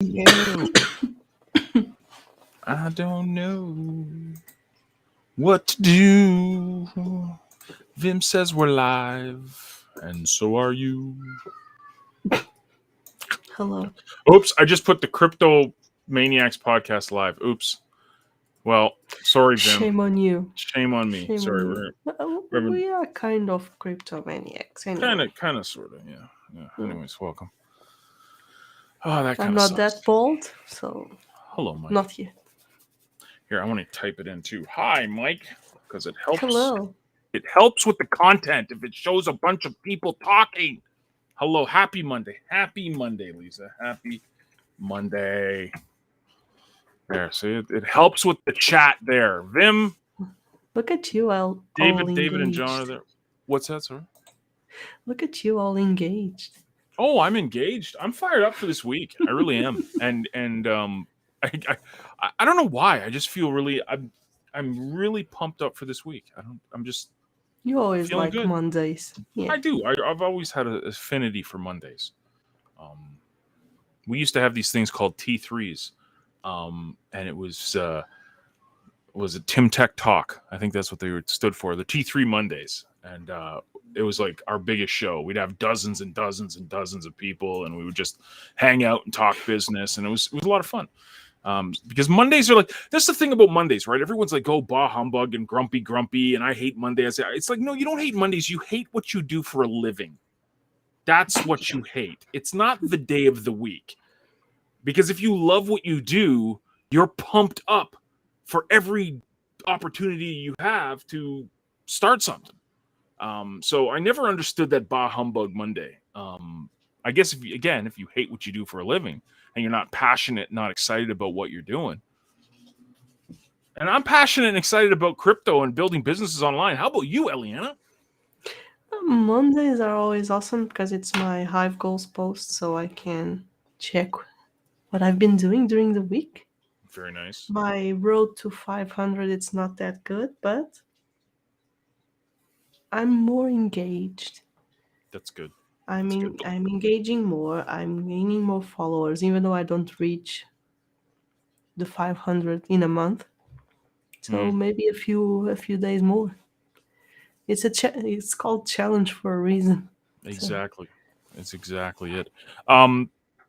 No, I don't know what to do. Vim says we're live, and so are you. Hello. Oops, I just put the Crypto Maniacs podcast live. Oops. Well, sorry, Vim. Shame on you. Shame on me. Shame on Sorry, you. we're having We are kind of cryptomaniacs kind anyway. of, kind of, sort of, yeah, yeah. Mm. Anyways, welcome. Oh, that I'm kind of not that sucks. bold, so Hello, Mike. not yet. Here, I want to type it in too. Hi, Mike, because it helps. Hello. It helps with the content if it shows a bunch of people talking. Hello, happy Monday. Happy Monday, Lisa. Happy Monday. There, see, it helps with the chat there. Vim, Look at you all David, and John are engaged. there. What's that, sir? Look at you all engaged. Oh, I'm engaged. I'm fired up for this week. I really am. And I, I don't know why. I just feel really. I'm really pumped up for this week. I'm just You always feeling like good. Mondays. Yeah. I do. I've always had an affinity for Mondays. Um, we used to have these things called T3s, and it was a Tim Tech Talk. I think that's what they stood for. The T3 Mondays, and it was like our biggest show. We'd have dozens and dozens and dozens of people, and we would just hang out and talk business, and it was a lot of fun. Because Mondays are like, that's the thing about Mondays, right? Everyone's like, oh, bah humbug and grumpy, and I hate Mondays. It's like, no, you don't hate Mondays. You hate what you do for a living. That's what you hate. It's not the day of the week. Because if you love what you do, you're pumped up for every opportunity you have to start something. So I never understood that bah humbug Monday. I guess if you hate what you do for a living and you're not passionate, not excited about what you're doing, and I'm passionate and excited about crypto and building businesses online. How about you, Eliana? Mondays are always awesome because it's my Hive Goals post, so I can check what I've been doing during the week. Very nice. My road to 500, it's not that good, but I'm more engaged. That's good. I'm That's good. I'm engaging more. I'm gaining more followers, even though I don't reach the 500 in a month. So Mm, maybe a few days more. It's called challenge for a reason. So exactly. That's exactly it.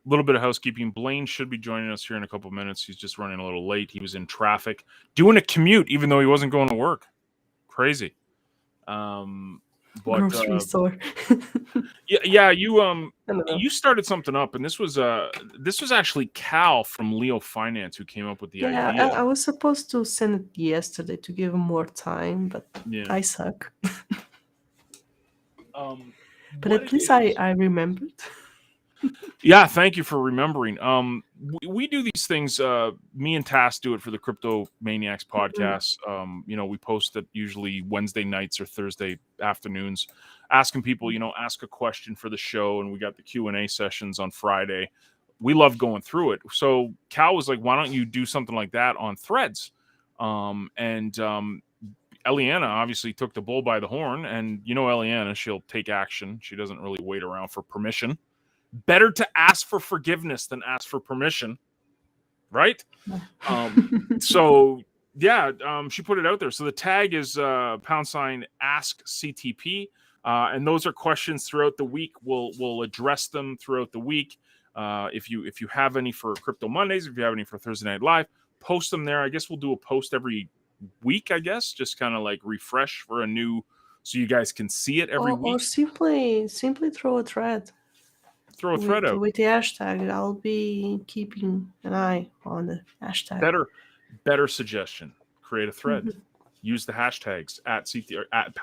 Little bit of housekeeping. Blaine should be joining us here in a couple minutes. He's just running a little late. He was in traffic, doing a commute, even though he wasn't going to work. Crazy. Um, but grocery store. yeah, I don't know. you started something up, and this was actually Cal from Leo Finance who came up with the Yeah, idea. I was supposed to send it yesterday to give him more time, but Yeah. I suck. But What at it least I, is. I remembered. Yeah, thank you for remembering. We do these things. Me and Tass do it for the Crypto Maniacs Mhm. podcast. We post it usually Wednesday nights or Thursday afternoons, asking people, ask a question for the show, and we got the Q&A sessions on Friday. We love going through it. So Cal was like, "Why don't you do something like that on Threads?" And Eliana obviously took the bull by the horn, and Eliana, she'll take action. She doesn't really wait around for permission. Better to ask for forgiveness than ask for permission, right? So yeah, she put it out there. So the tag is # ask CTP, and those are questions throughout the week. We'll address them throughout the week. If you have any for Crypto Mondays, if you have any for Thursday Night Live, post them there. I guess we'll do a post every week. I guess just kind of like refresh for a new, so you guys can see it every or week. simply throw a thread Throw a thread with out. with the hashtag. I'll be keeping an eye on the hashtag. Better suggestion. Create a thread. Mhm. Use the hashtags at CT or at #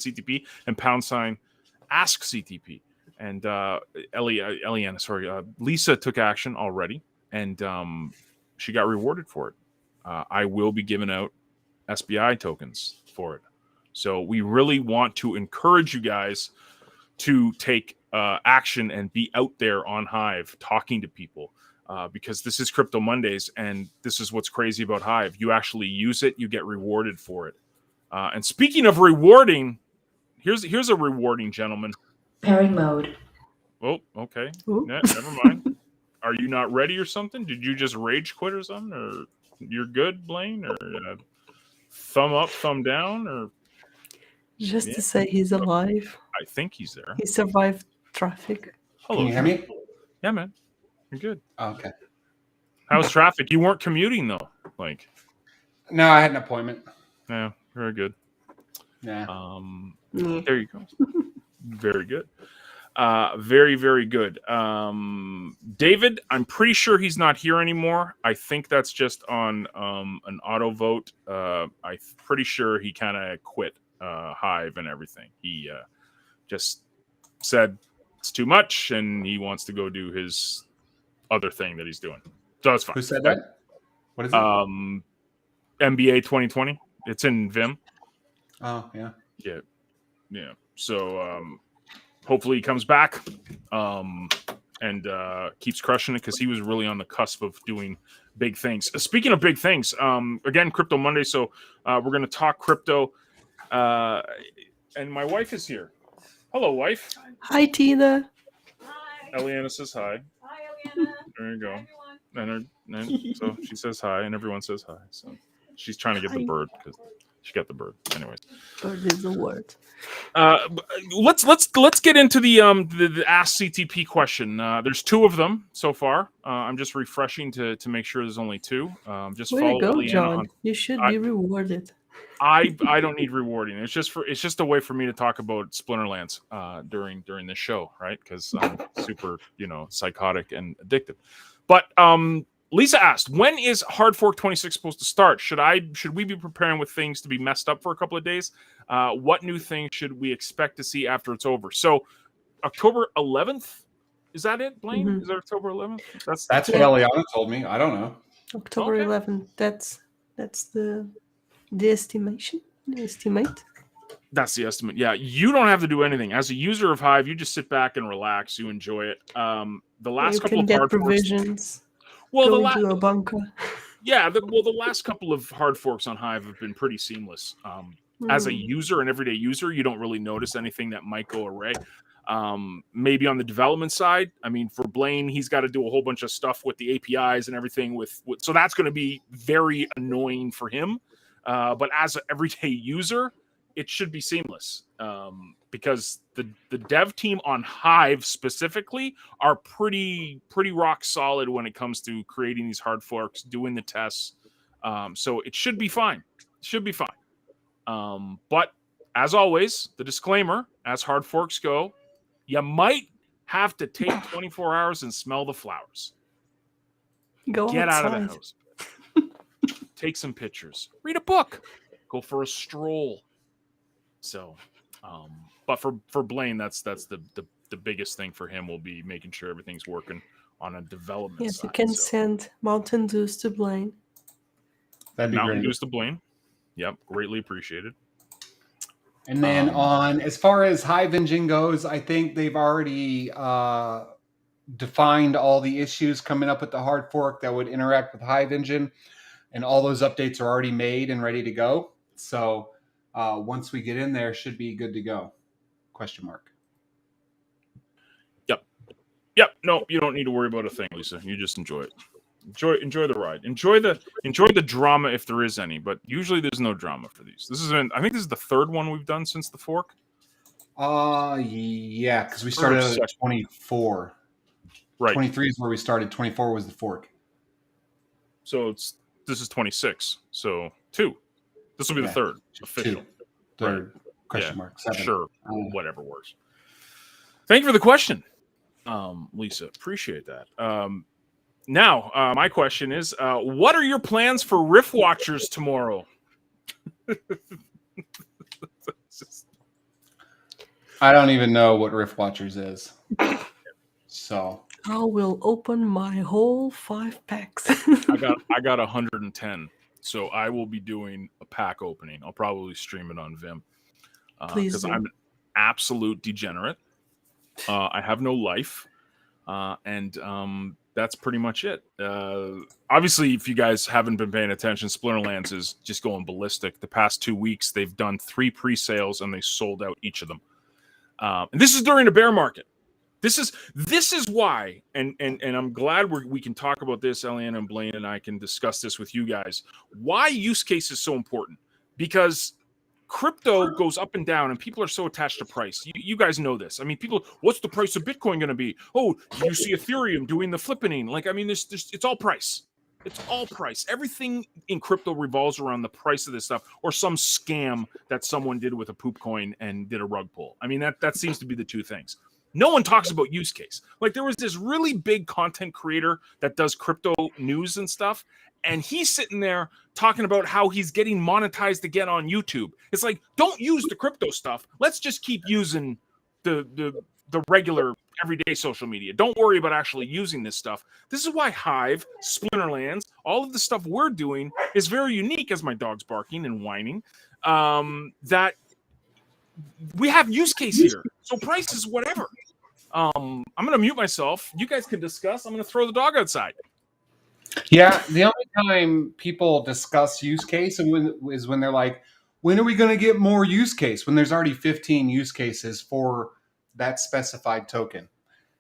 CTP and # ask CTP. And Eliana, sorry, Lisa took action already, and she got rewarded for it. I will be giving out SBI tokens for it. So we really want to encourage you guys to take action and be out there on Hive talking to people. Because this is Crypto Mondays, and this is what's crazy about Hive. You actually use it, you get rewarded for it. And speaking of rewarding, here's a rewarding gentleman. Pairing mode. Oh, okay. Ooh. Never mind. are you not ready or something? Did you just rage quit or something? Or you're good, Blaine? Or thumb up, thumb down? Or Just yeah, to say he's alive. I think he's there. He survived traffic. Hello, Can you hear me? Yeah, man, you're good. Okay. How's traffic? You weren't commuting though. Like, No, I had an appointment. yeah, very good. Yeah. Yeah. There you go. Very good. Very, very good. David, I'm pretty sure he's not here anymore. I think that's just on an auto vote. I'm pretty sure he kind of quit Hive and everything. He just said it's too much and he wants to go do his other thing that he's doing. So it's fine. Who said that? What is it? NBA 2020. It's in Vim. Oh, yeah. Yeah. So hopefully he comes back and keeps crushing it because he was really on the cusp of doing big things. Speaking of big things, again, Crypto Monday. So we're going to talk crypto. And my wife is here. Hello, wife. Hi, Tina. Hi. Eliana says hi. Hi, Eliana. There you go. Hi, everyone. And so she says hi, and everyone says hi. So she's trying to get the Hi. bird because she got the bird. Anyways, Bird is a word. let's get into the Ask CTP question. There's two of them so far. I'm just refreshing to make sure there's only two. Just Way follow to go, Eliana John. on. You should I- be rewarded. I don't need rewarding. It's just a way for me to talk about Splinterlands during this show, right? Because I'm super psychotic and addicted. But Lisa asked, when is Hard Fork 26 supposed to start? Should we be preparing with things to be messed up for a couple of days? What new things should we expect to see after it's over? So October 11th, is that it, Blaine? Mhm. Is that October 11th? That's what Eliana told me. I don't know. October Okay. 11th. That's the estimation. The estimate. That's the estimate. Yeah, you don't have to do anything. As a user of Hive, you just sit back and relax. You enjoy it. The last You couple can of get hard forks. provisions. Well, Go into a bunker. the last couple of hard forks on Hive have been pretty seamless. As a user, an everyday user, you don't really notice anything that might go awry. Maybe on the development side, I mean, for Blaine, he's got to do a whole bunch of stuff with the APIs and everything. So that's going to be very annoying for him. But as an everyday user, it should be seamless because the dev team on Hive specifically are pretty rock solid when it comes to creating these hard forks, doing the tests. So it should be fine. But as always, the disclaimer, as hard forks go, you might have to take 24 hours and smell the flowers. Go Get outside. out of the house. Take some pictures. Read a book. Go for a stroll. So, but for Blaine, that's the biggest thing for him will be making sure everything's working on a development Yes, side. you can So, send Mountain Dews to Blaine. That'd be Mountain great. Dews to Blaine. Yep, greatly appreciated. And then as far as Hive Engine goes, I think they've already defined all the issues coming up with the hard fork that would interact with Hive Engine, and all those updates are already made and ready to go. So once we get in there, should be good to go. Question mark. Yep. No, you don't need to worry about a thing, Lisa. You just enjoy it. Enjoy the ride. Enjoy the drama if there is any. But usually there's no drama for these. I think this is the third one we've done since the fork. Yeah, because we started at 24. Right. 23 is where we started. 24 was the fork. So this is 26. So 2. This will be the third official. 2. Third question mark. 7. Sure. Whatever works. Thank you for the question, Lisa. Appreciate that. Now, my question is, what are your plans for Riff Watchers tomorrow? I don't even know what Rift Watchers is. So I will open my whole 5 packs. I got 110, so I will be doing a pack opening. I'll probably stream it on Vim Please because do. I'm an absolute degenerate. I have no life, and that's pretty much it. Obviously, if you guys haven't been paying attention, Splinterlands is just going ballistic. The past 2 weeks, they've done 3 pre-sales and they sold out each of them. And this is during a bear market. This is why, and I'm glad we can talk about this, Eliane and Blaine, and I can discuss this with you guys. Why use case is so important, because crypto goes up and down, and people are so attached to price. You guys know this. I mean, people, what's the price of Bitcoin going to be? Oh, do you see Ethereum doing the flippening? Like, I mean, this it's all price. It's all price. Everything in crypto revolves around the price of this stuff, or some scam that someone did with a poop coin and did a rug pull. I mean, that seems to be the two things. No one talks about use case. Like, there was this really big content creator that does crypto news and stuff, and he's sitting there talking about how he's getting monetized again on YouTube. It's like, don't use the crypto stuff. Let's just keep using the regular everyday social media. Don't worry about actually using this stuff. This is why Hive, Splinterlands, all of the stuff we're doing is very unique, as my dog's barking and whining, that we have use case here. So price is whatever. I'm going to mute myself. You guys can discuss. I'm going to throw the dog outside. Yeah, the only time people discuss use case is when they're like, when are we going to get more use case? When there's already 15 use cases for that specified token.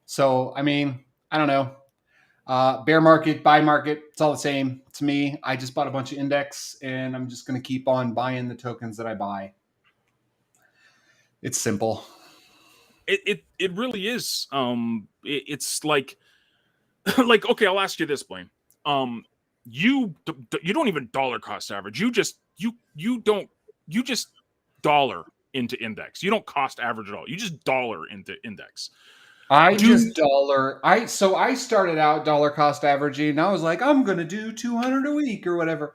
So, I mean, I don't know. Bear market, buy market, it's all the same to me. I just bought a bunch of index, and I'm just going to keep on buying the tokens that I buy. It's simple. It really is. It's like like, okay, I'll ask you this, Blaine. You don't even dollar cost average. You just dollar into index. You don't cost average at all. You just dollar into index. I started out dollar cost averaging, and I was like, I'm going to do 200 a week or whatever.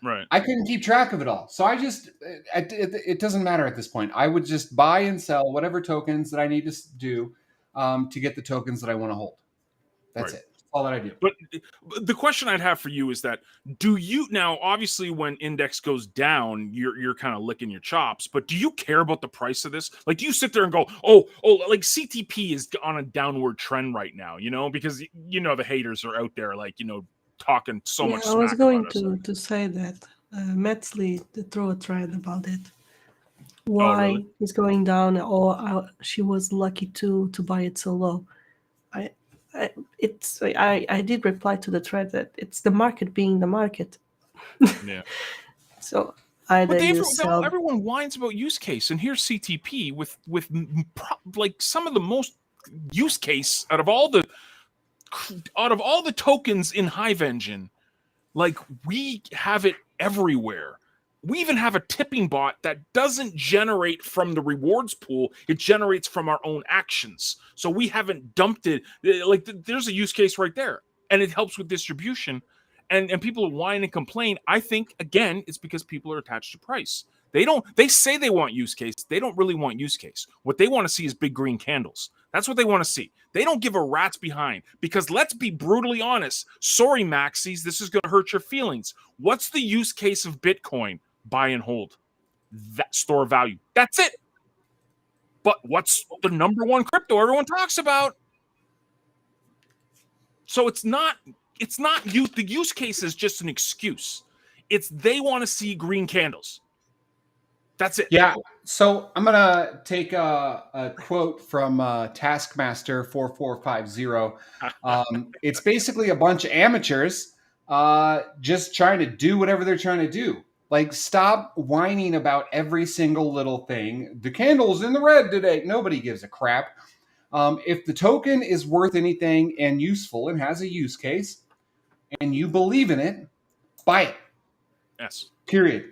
Right. I couldn't keep track of it all. So it doesn't matter at this point. I would just buy and sell whatever tokens that I need to do to get the tokens that I want to hold. That's right. it. That's all that I do. But the question I'd have for you is that, do you now, obviously when index goes down, you're kind of licking your chops, but do you care about the price of this? Like, do you sit there and go, oh, like CTP is on a downward trend right now, because the haters are out there, like, talking so much smack. I was going to say that Metzley throw a thread about it. Why really? it's going down, or she was lucky to buy it so low. I did reply to the thread that it's the market being the market. Yeah. So either everyone whines about use case, and here's CTP with like some of the most use case out of all the tokens in Hive Engine. Like, we have it everywhere. We even have a tipping bot that doesn't generate from the rewards pool. It generates from our own actions. So we haven't dumped it. Like, there's a use case right there. And it helps with distribution. And people whine and complain. I think, again, it's because people are attached to price. They say they want use case. They don't really want use case. What they want to see is big green candles. That's what they want to see. They don't give a rat's behind, because let's be brutally honest. Sorry, Maxis, this is going to hurt your feelings. What's the use case of Bitcoin? Buy and hold. That store value. That's it. But what's the number one crypto everyone talks about? So it's not the use case is just an excuse. It's they want to see green candles. That's it. Yeah. So I'm going to take a quote from Taskmaster 4450. It's basically a bunch of amateurs just trying to do whatever they're trying to do. Like, stop whining about every single little thing. The candle's in the red today. Nobody gives a crap. If the token is worth anything and useful and has a use case, and you believe in it, buy it. Yes. Period.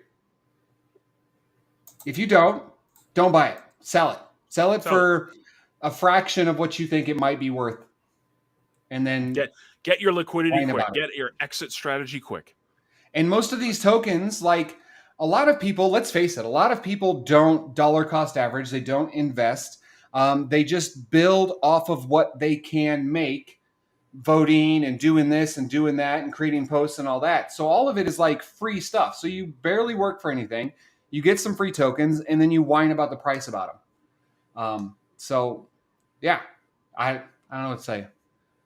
If you don't buy it. Sell it. Sell it for a fraction of what you think it might be worth. And then get your liquidity quick. Get your exit strategy quick. And most of these tokens, like, a lot of people, let's face it, a lot of people don't dollar cost average. They don't invest. They just build off of what they can make, voting and doing this and doing that and creating posts and all that. So all of it is like free stuff. So you barely work for anything. You get some free tokens, and then you whine about the price about them. So, yeah, I don't know what to say.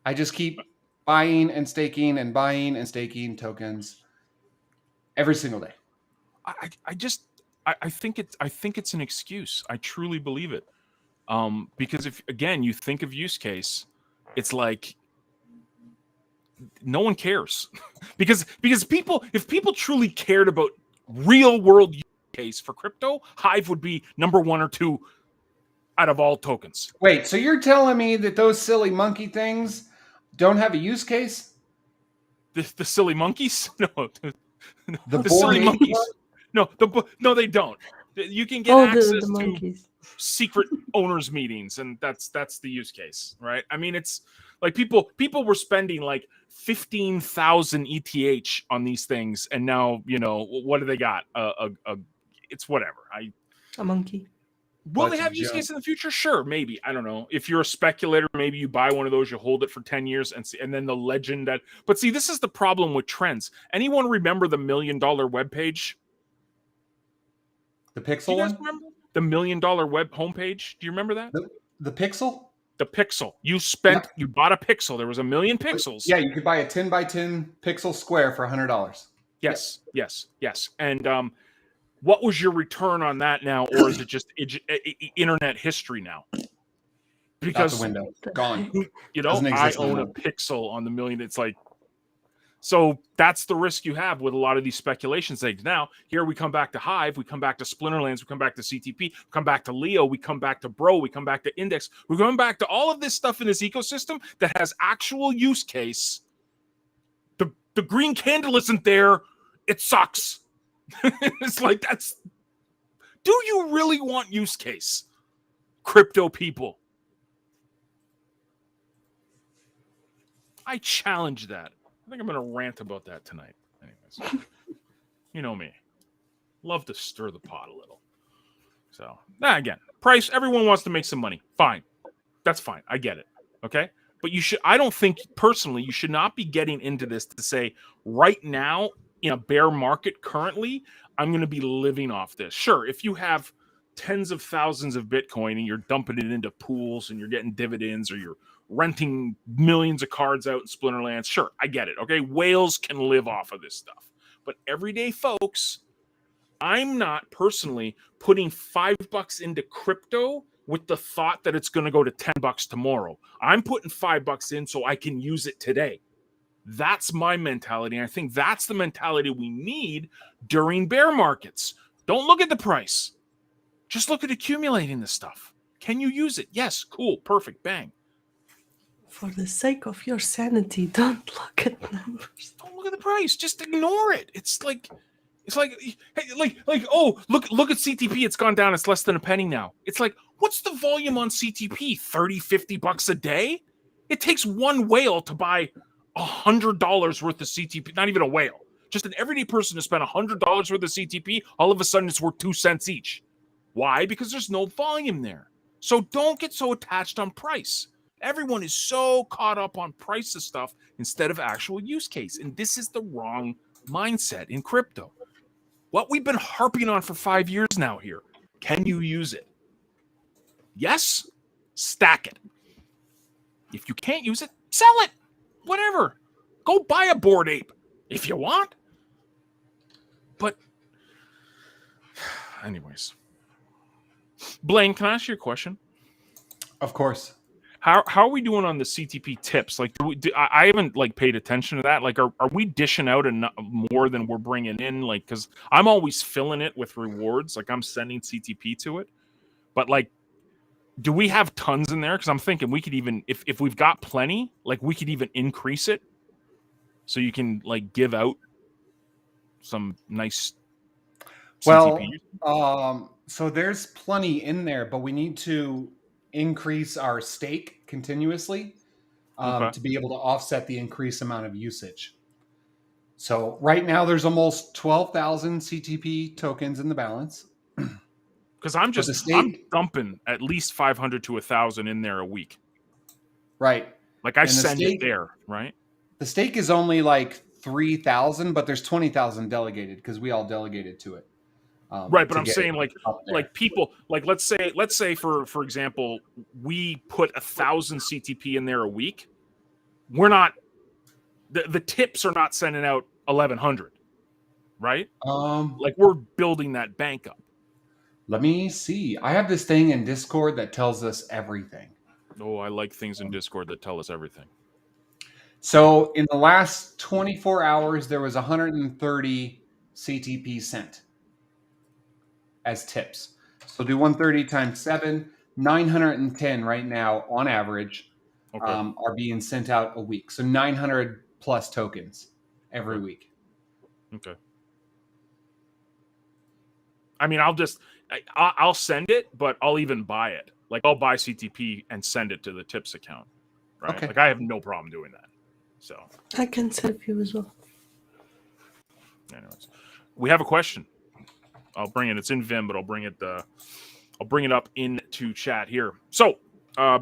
I just keep buying and staking tokens every single day. I think it's an excuse. I truly believe it. Because if again you think of use case, it's like no one cares because people, if people truly cared about real world use case for crypto, Hive would be number 1 or 2 out of all tokens. Wait, so you're telling me that those silly monkey things don't have a use case? The silly monkeys? No, The the Bored silly Ape monkeys. one? No, they don't. You can get Oh, access the to monkeys. secret owners meetings, and that's the use case, right? I mean, it's like people were spending like 15,000 ETH on these things, and now what do they got? It's whatever. A monkey. Will Bunch they of have use junk. case in the future? Sure, maybe. I don't know. If you're a speculator, maybe you buy one of those, you hold it for 10 years, and then the legend that. But see, this is the problem with trends. Anyone remember the $1 million webpage? The Do Pixel you guys one? remember the $1 million web homepage? Do you remember that? The Pixel? The pixel. You Yeah. bought a pixel. There was 1 million pixels. Yeah, you could buy a 10 by 10 pixel square for $100. Yes. And what was your return on that now, or is it just internet history now? Out the Because window. Gone. Doesn't I exist own a anymore. pixel on the million. It's like, so that's the risk you have with a lot of these speculation things. Now, here we come back to Hive, we come back to Splinterlands, we come back to CTP, we come back to Leo, we come back to Bro, we come back to Index, we're going back to all of this stuff in this ecosystem that has actual use case. The green candle isn't there. It sucks. It's like, do you really want use case? Crypto people. I challenge that. I think I'm going to rant about that tonight. Anyways, you know me. Love to stir the pot a little. So, again, price, everyone wants to make some money. Fine. That's fine. I get it. Okay? But I don't think, personally, you should not be getting into this to say, right now, in a bear market currently, I'm going to be living off this. Sure, if you have tens of thousands of Bitcoin and you're dumping it into pools and you're getting dividends, or you're renting millions of cards out in Splinterlands, sure, I get it. Okay, whales can live off of this stuff. But everyday folks, I'm not personally putting $5 into crypto with the thought that it's going to go to $10 tomorrow. I'm putting $5 in so I can use it today. That's my mentality. And I think that's the mentality we need during bear markets. Don't look at the price. Just look at accumulating this stuff. Can you use it? Yes. Cool. Perfect. Bang. For the sake of your sanity, don't look at numbers. Don't look at the price. Just ignore it. It's like, oh, look at CTP. It's gone down. It's less than a penny now. It's like, what's the volume on CTP? $30-$50 a day? It takes one whale to buy $100 worth of CTP. Not even a whale. Just an everyday person to spend $100 worth of CTP. All of a sudden, it's worth 2 cents each. Why? Because there's no volume there. So don't get so attached on price. Everyone is so caught up on price of stuff instead of actual use case. And this is the wrong mindset in crypto. What we've been harping on for 5 years now here. Can you use it? Yes? Stack it. If you can't use it, sell it. Whatever. Go buy a Bored Ape if you want. But anyways. Blaine, can I ask you a question? Of course. How are we doing on the CTP tips? Like, I haven't paid attention to that. Like, are we dishing out more than we're bringing in? Like, because I'm always filling it with rewards. Like, I'm sending CTP to it. But do we have tons in there? Because I'm thinking we could even, if we've got plenty, we could even increase it, so you can give out some nice CTP. Well, so there's plenty in there, but we need to increase our stake continuously to be able to offset the increased amount of usage. So right now there's almost 12,000 CTP tokens in the balance. Because I'm dumping at least 500 to 1,000 in there a week. Right. I send it there, right? The stake is only 3,000, but there's 20,000 delegated because we all delegated to it. Right, but I'm saying people, let's say for example, we put 1,000 CTP in there a week. We're not, the tips are not sending out 1,100, right? We're building that bank up. Let me see. I have this thing in Discord that tells us everything. Oh, I like things in Discord that tell us everything. So in the last 24 hours, there was 130 CTP sent as tips. So do 130 times 7, 910 right now on average Okay. are being sent out a week. So 900 plus tokens every Okay. week. Okay. I mean, I'll send it, but I'll even buy it. Like I'll buy CTP and send it to the tips account. Right. Okay. Like I have no problem doing that. So, I can send you as well. anyways, we have a question. I'll bring it. It's in Vim, but I'll bring it up into chat here. So,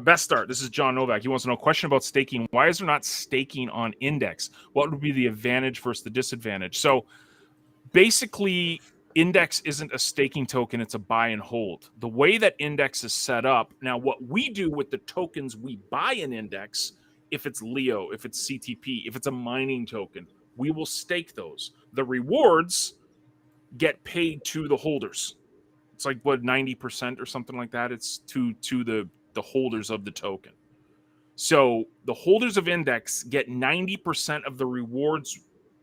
best start. This is John Novak. He wants to know, question about staking. Why is there not staking on Index? What would be the advantage versus the disadvantage? So, basically, Index isn't a staking token. It's a buy and hold. The way that Index is set up, now what we do with the tokens we buy in Index, if it's Leo, if it's CTP, if it's a mining token, we will stake those. The rewards get paid to the holders. It's like what 90% or something like that. It's to the holders of the token. So the holders of Index get 90% of the rewards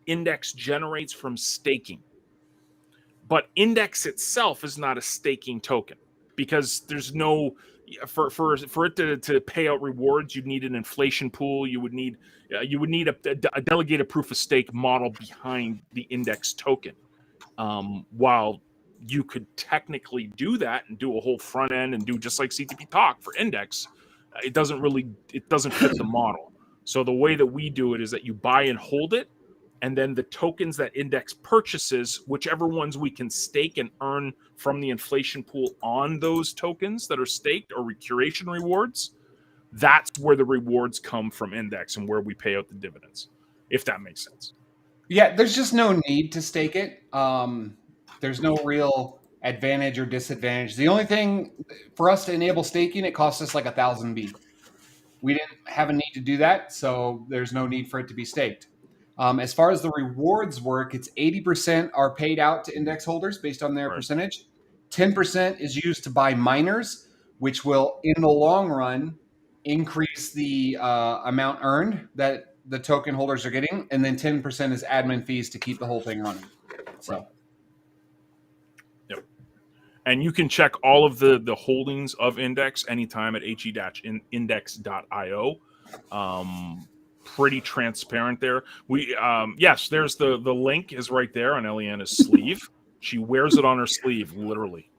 Index generates from staking. But Index itself is not a staking token because there's no for it to pay out rewards. You'd need an inflation pool. You would need a delegated proof of stake model behind the Index token. While you could technically do that and do a whole front end and do just like CTP talk for Index, it doesn't fit the model. So the way that we do it is that you buy and hold it, and then the tokens that Index purchases, whichever ones we can stake and earn from the inflation pool on those tokens that are staked or curation rewards, that's where the rewards come from Index and where we pay out the dividends, if that makes sense. Yeah, there's just no need to stake it. There's no real advantage or disadvantage. The only thing for us to enable staking, it costs us like 1,000 B. We didn't have a need to do that, so there's no need for it to be staked. As far as the rewards work, it's 80% are paid out to index holders based on their Right. percentage. 10% is used to buy miners, which will, in the long run, increase the amount earned that the token holders are getting, and then 10% is admin fees to keep the whole thing running. So, Right. Yep. And you can check all of the holdings of Index anytime at he-index.io. Pretty transparent there. We yes, there's the link is right there on Eliana's sleeve. She wears it on her sleeve, literally.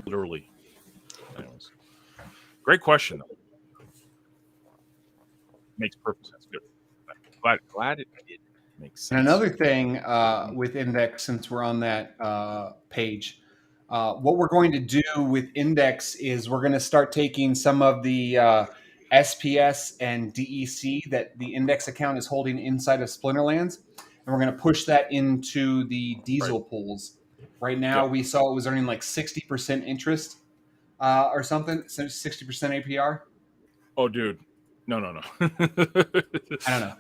Literally. Anyways. Great question, though. Makes perfect sense. Good. Glad it did make sense. and another thing with Index, since we're on that page, what we're going to do with Index is we're going to start taking some of the SPS and DEC that the Index account is holding inside of Splinterlands, and we're going to push that into the diesel pools. Right now, Yep. we saw it was earning like 60% interest or something, 60% APR. Oh, dude. No. I don't know,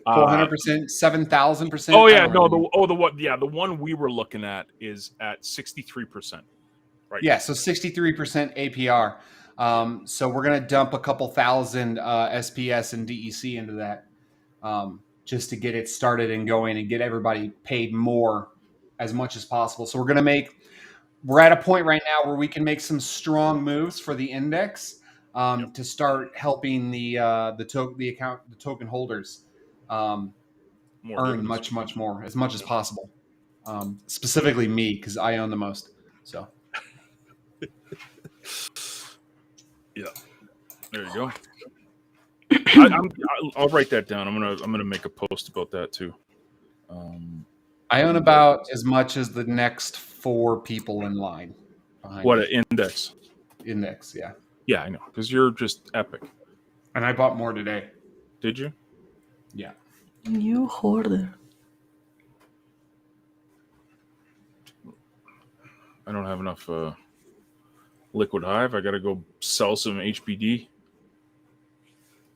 400%, 7,000%. Oh yeah, no. The one we were looking at is at 63%. Right. Yeah, so 63% APR. So we're going to dump a couple thousand SPS and DEC into that just to get it started and going and get everybody paid more as much as possible. So we're at a point right now where we can make some strong moves for the index to start helping the token holders earn much more, as much as possible. Specifically me, because I own the most. So. Yeah, there you go. I'll write that down. I'm gonna make a post about that too. I own about as much as the next 4 people in line. What an index! Index, yeah. Yeah, I know, because you're just epic. And I bought more today. Did you? Yeah. You hoarder. I don't have enough liquid hive. I gotta go sell some HBD.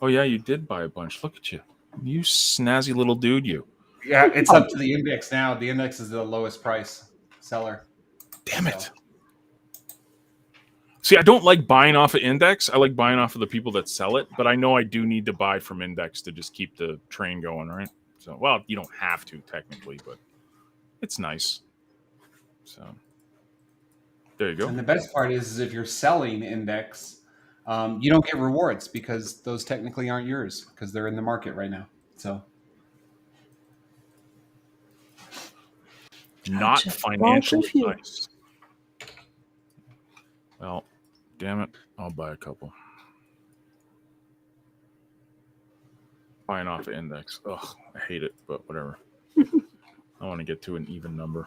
Oh yeah, you did buy a bunch. Look at you, you snazzy little dude. You. Yeah, it's up to the index now. The index is the lowest price seller. Damn it. See, I don't like buying off of index. I like buying off of the people that sell it, but I know I do need to buy from index to just keep the train going, right? So, well, you don't have to technically, but it's nice. So, there you go. And the best part is if you're selling index, you don't get rewards because those technically aren't yours because they're in the market right now. So, Not Gotcha. financially Well, nice. Well, damn it. I'll buy a couple. Buying off of index. Ugh, I hate it, but whatever. I want to get to an even number.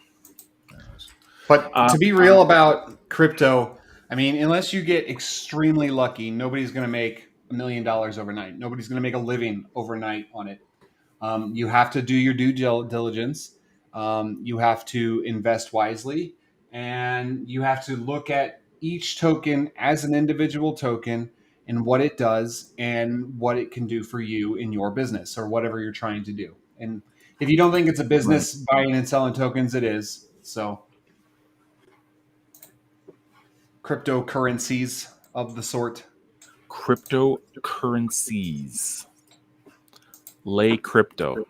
Anyways. but to be real about crypto, I mean, unless you get extremely lucky, nobody's going to make $1 million overnight. Nobody's going to make a living overnight on it. You have to do your due diligence. You have to invest wisely, and you have to look at each token as an individual token and what it does and what it can do for you in your business or whatever you're trying to do. And if you don't think it's a business buying and selling tokens, it is. So cryptocurrencies of the sort. Cryptocurrencies. Lay crypto.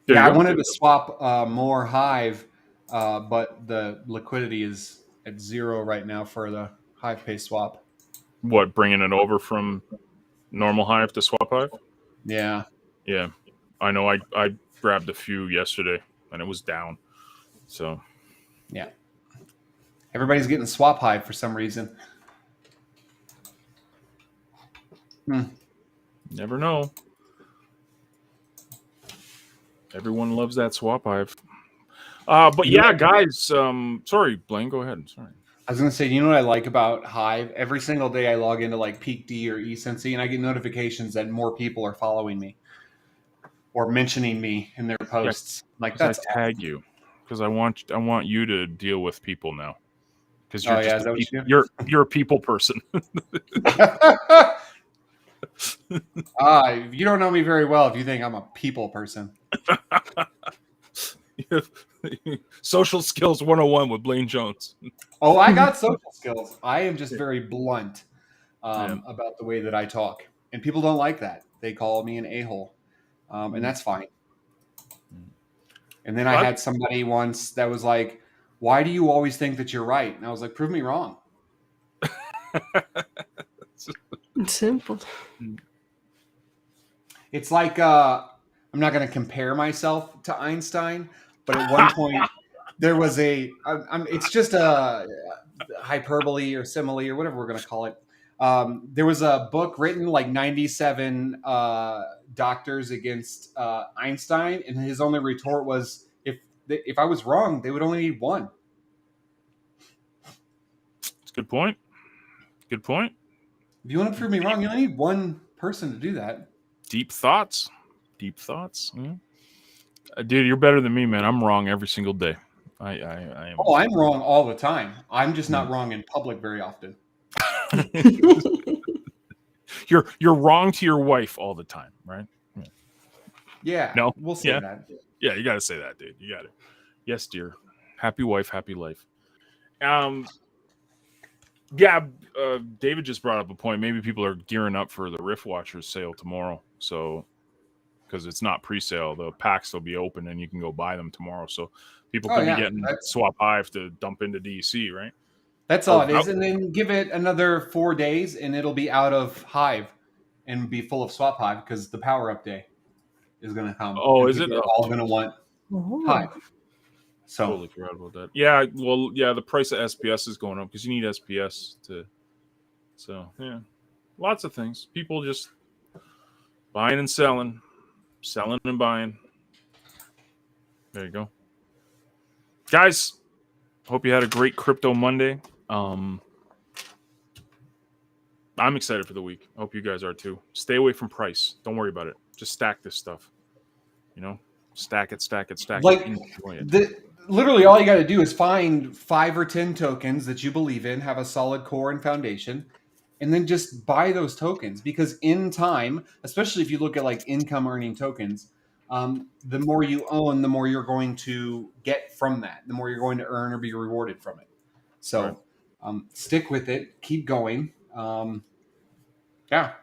There Yeah, you I go. wanted to swap more Hive, but the liquidity is at 0 right now for the Hive Pay swap. What, bringing it over from normal Hive to Swap Hive? Yeah. Yeah. I know I grabbed a few yesterday and it was down. So, Yeah. Everybody's getting swap Hive for some reason. never know. Everyone loves that Swap Hive. But yeah, guys, sorry, Blaine, go ahead. Sorry. I was going to say, you know what I like about Hive? Every single day I log into like PeakD or eSensei and I get notifications that more people are following me or mentioning me in their posts. Like that's I tag you because I want you to deal with people now. Because Oh, you're yeah, just is that what you do? you're a people person. You don't know me very well if you think I'm a people person. Social skills 101 with Blaine Jones. Oh, I got social skills. I am just very blunt Yeah. about the way that I talk. And people don't like that. They call me an a-hole. And that's fine. And then I had somebody once that was like, why do you always think that you're right? And I was like, prove me wrong. It's simple. It's like, I'm not going to compare myself to Einstein, but at one point there was it's just a hyperbole or simile or whatever we're going to call it. There was a book written like 97 doctors against Einstein, and his only retort was, if I was wrong, they would only need one. It's a good point. Good point. If you want to prove me wrong, you only need one person to do that. Deep thoughts. Deep thoughts. Dude, you're better than me, man. I'm wrong every single day. I am. Oh, I'm wrong all the time. I'm just not wrong in public very often. You're wrong to your wife all the time, right? Yeah. No? We'll say Yeah. that. Yeah, you got to say that, dude. You got it. Yes, dear. Happy wife, happy life. David just brought up a point. Maybe people are gearing up for the Rift Watchers sale tomorrow. So, because it's not pre-sale, the packs will be open and you can go buy them tomorrow. So people could be getting Swap Hive to dump into DEC, right? That's all it is. And then give it another 4 days and it'll be out of Hive and be full of Swap Hive because the power up day is going to come. Oh, is it? They're all going to want Hive. So totally forgot about that. Yeah, well, yeah, the price of SPS is going up because you need SPS to. So yeah, lots of things. People just buying and selling and buying. There you go, guys. Hope you had a great Crypto Monday. I'm excited for the week. I hope you guys are too. Stay away from price. Don't worry about it. Just stack this stuff. Stack it. Like enjoy it. Literally all you got to do is find 5 or 10 tokens that you believe in, have a solid core and foundation, and then just buy those tokens. Because in time, especially if you look at like income earning tokens, the more you own, the more you're going to get from that, the more you're going to earn or be rewarded from it. So stick with it, keep going. Yeah.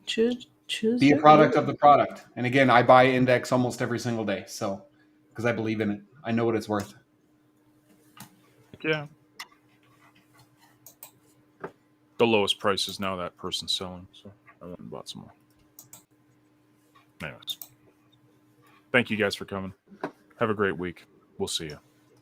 Choose Be a your product game. of the product. And again, I buy index almost every single day. So, because I believe in it, I know what it's worth. Yeah. The lowest price is now that person's selling. So I went and bought some more. Anyways. Thank you guys for coming. Have a great week. We'll see you.